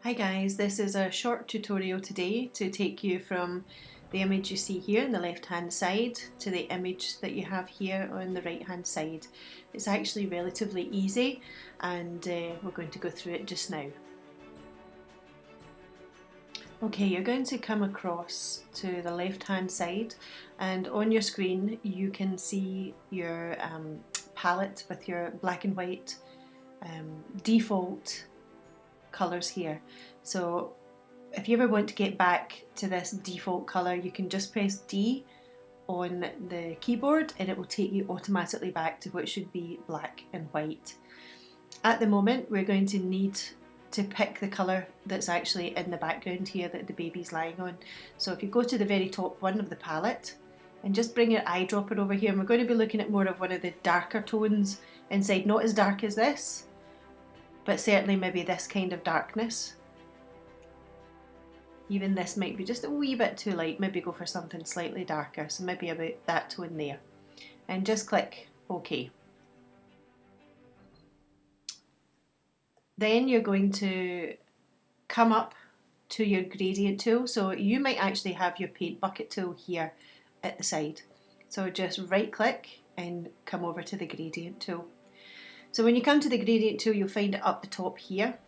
Hi guys, this is a short tutorial today to take you from the image you see here on the left hand side to the image that you have here on the right hand side. It's actually relatively easy and we're going to go through it just now. Okay, you're going to come across to the left hand side and on your screen you can see your palette with your black and white default colours here. So if you ever want to get back to this default colour, you can just press D on the keyboard and it will take you automatically back to what should be black and white. At the moment we're going to need to pick the colour that's actually in the background here that the baby's lying on. So if you go to the very top one of the palette and just bring your eyedropper over here, and we're going to be looking at more of one of the darker tones inside, not as dark as this, but certainly maybe this kind of darkness. Even this might be just a wee bit too light, maybe go for something slightly darker, so maybe about that tone there. And just click OK. Then you're going to come up to your gradient tool, so you might actually have your paint bucket tool here at the side. So just right click and come over to the gradient tool. So when you come to the gradient tool, you'll find it up the top here.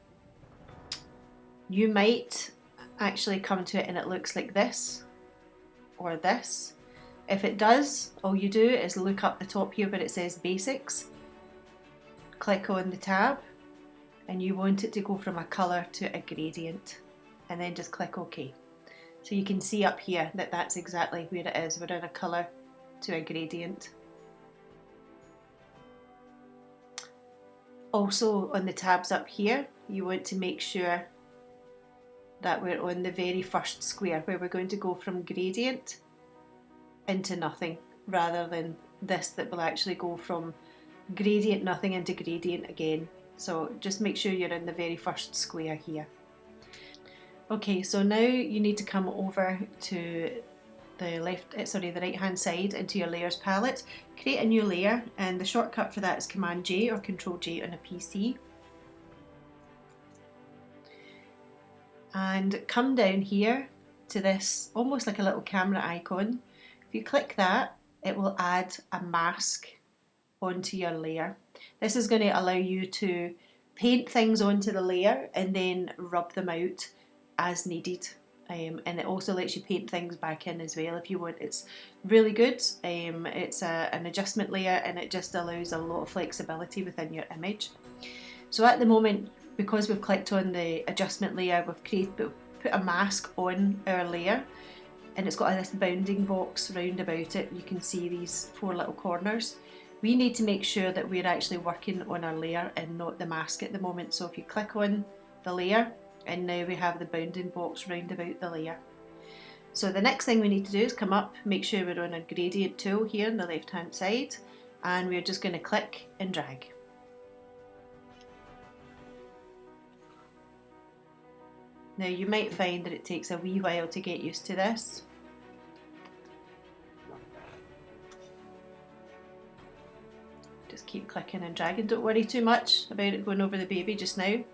You might actually come to it and it looks like this or this. If it does, all you do is look up the top here where it says basics, click on the tab, and you want it to go from a colour to a gradient, and then just click OK. So you can see up here that that's exactly where it is. We're in a colour to a gradient. Also on the tabs up here, you want to make sure that we're on the very first square where we're going to go from gradient into nothing, rather than this that will actually go from gradient nothing into gradient again. So just make sure you're in the very first square here. Okay, so now you need to come over to the right hand side into your layers palette, create a new layer, and the shortcut for that is Command J or Control J on a PC. And come down here to this almost like a little camera icon. If you click that, it will add a mask onto your layer. This is going to allow you to paint things onto the layer and then rub them out as needed. And it also lets you paint things back in as well if you want. It's really good. It's an adjustment layer and it just allows a lot of flexibility within your image. So at the moment, because we've clicked on the adjustment layer, we've put a mask on our layer, and it's got this bounding box round about it. You can see these 4 little corners. We need to make sure that we're actually working on our layer and not the mask at the moment. So if you click on the layer, and now we have the bounding box round about the layer. So the next thing we need to do is come up, make sure we're on a gradient tool here on the left hand side, and we're just going to click and drag. Now you might find that it takes a wee while to get used to this. Just keep clicking and dragging. Don't worry too much about it going over the baby just now.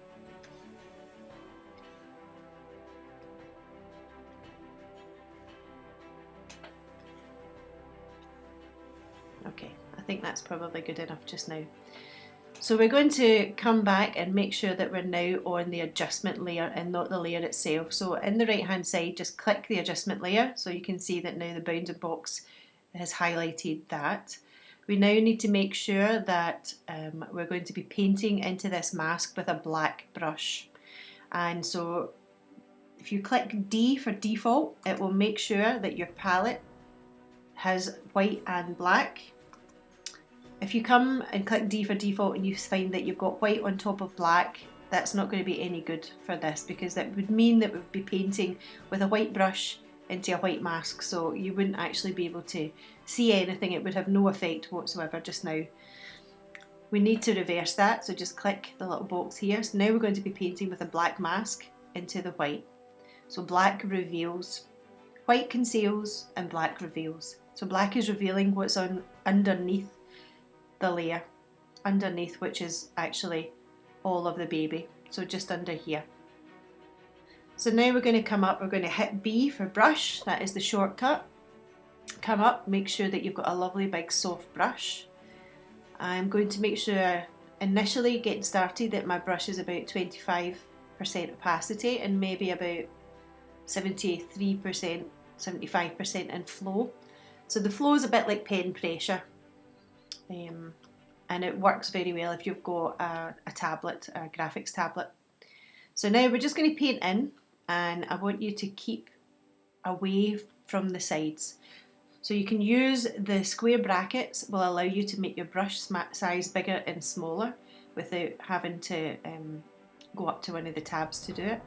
Okay, I think that's probably good enough just now. So we're going to come back and make sure that we're now on the adjustment layer and not the layer itself. So in the right hand side, just click the adjustment layer, so you can see that now the bounding box has highlighted that. We now need to make sure that we're going to be painting into this mask with a black brush. And so if you click D for default, it will make sure that your palette has white and black. If you come and click D for default and you find that you've got white on top of black, that's not going to be any good for this, because that would mean that we'd be painting with a white brush into a white mask, so you wouldn't actually be able to see anything. It would have no effect whatsoever just now. We need to reverse that, so just click the little box here. So now we're going to be painting with a black mask into the white. So black reveals, white conceals, and black reveals. So black is revealing what's on underneath the layer, underneath which is actually all of the baby, so just under here. So now we're going to come up, we're going to hit B for brush, that is the shortcut. Come up, make sure that you've got a lovely big soft brush. I'm going to make sure initially getting started that my brush is about 25% opacity and maybe about 73%, 75% in flow. So the flow is a bit like pen pressure, and it works very well if you've got a tablet, a graphics tablet. So now we're just going to paint in, and I want you to keep away from the sides. So you can use the square brackets, will allow you to make your brush size bigger and smaller without having to go up to one of the tabs to do it.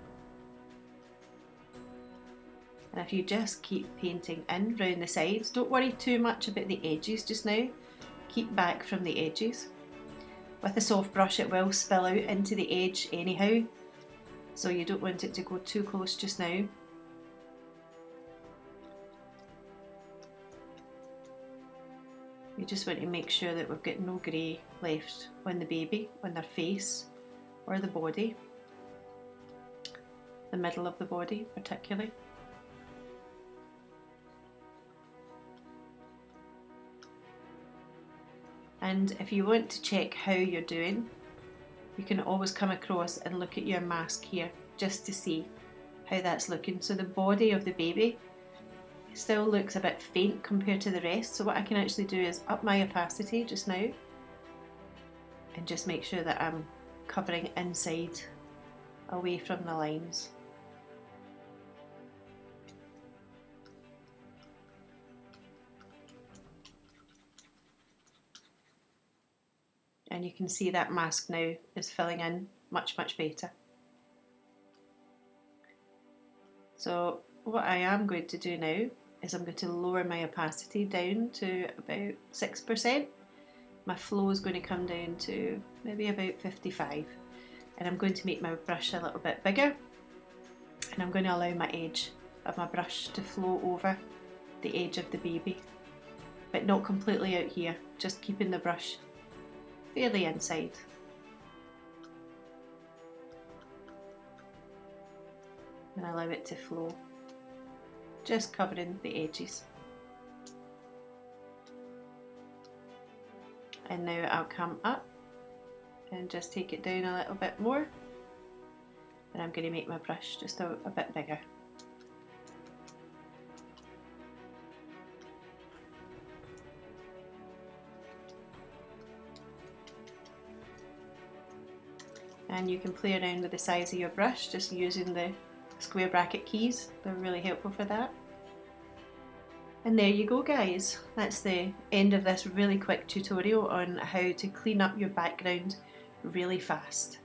And if you just keep painting in round the sides, don't worry too much about the edges just now, keep back from the edges. With a soft brush it will spill out into the edge anyhow, so you don't want it to go too close just now. You just want to make sure that we've got no grey left on the baby, on their face or the body, the middle of the body particularly. And if you want to check how you're doing, you can always come across and look at your mask here just to see how that's looking. So the body of the baby still looks a bit faint compared to the rest, so what I can actually do is up my opacity just now and just make sure that I'm covering inside away from the lines. And you can see that mask now is filling in much better. So what I am going to do now is I'm going to lower my opacity down to about 6%. My flow is going to come down to maybe about 55, and I'm going to make my brush a little bit bigger, and I'm going to allow my edge of my brush to flow over the edge of the baby, but not completely out here, just keeping the brush fairly inside. And allow it to flow, just covering the edges. And now I'll come up and just take it down a little bit more, and I'm going to make my brush just a bit bigger. And you can play around with the size of your brush just using the square bracket keys, they're really helpful for that. And there you go guys, that's the end of this really quick tutorial on how to clean up your background really fast.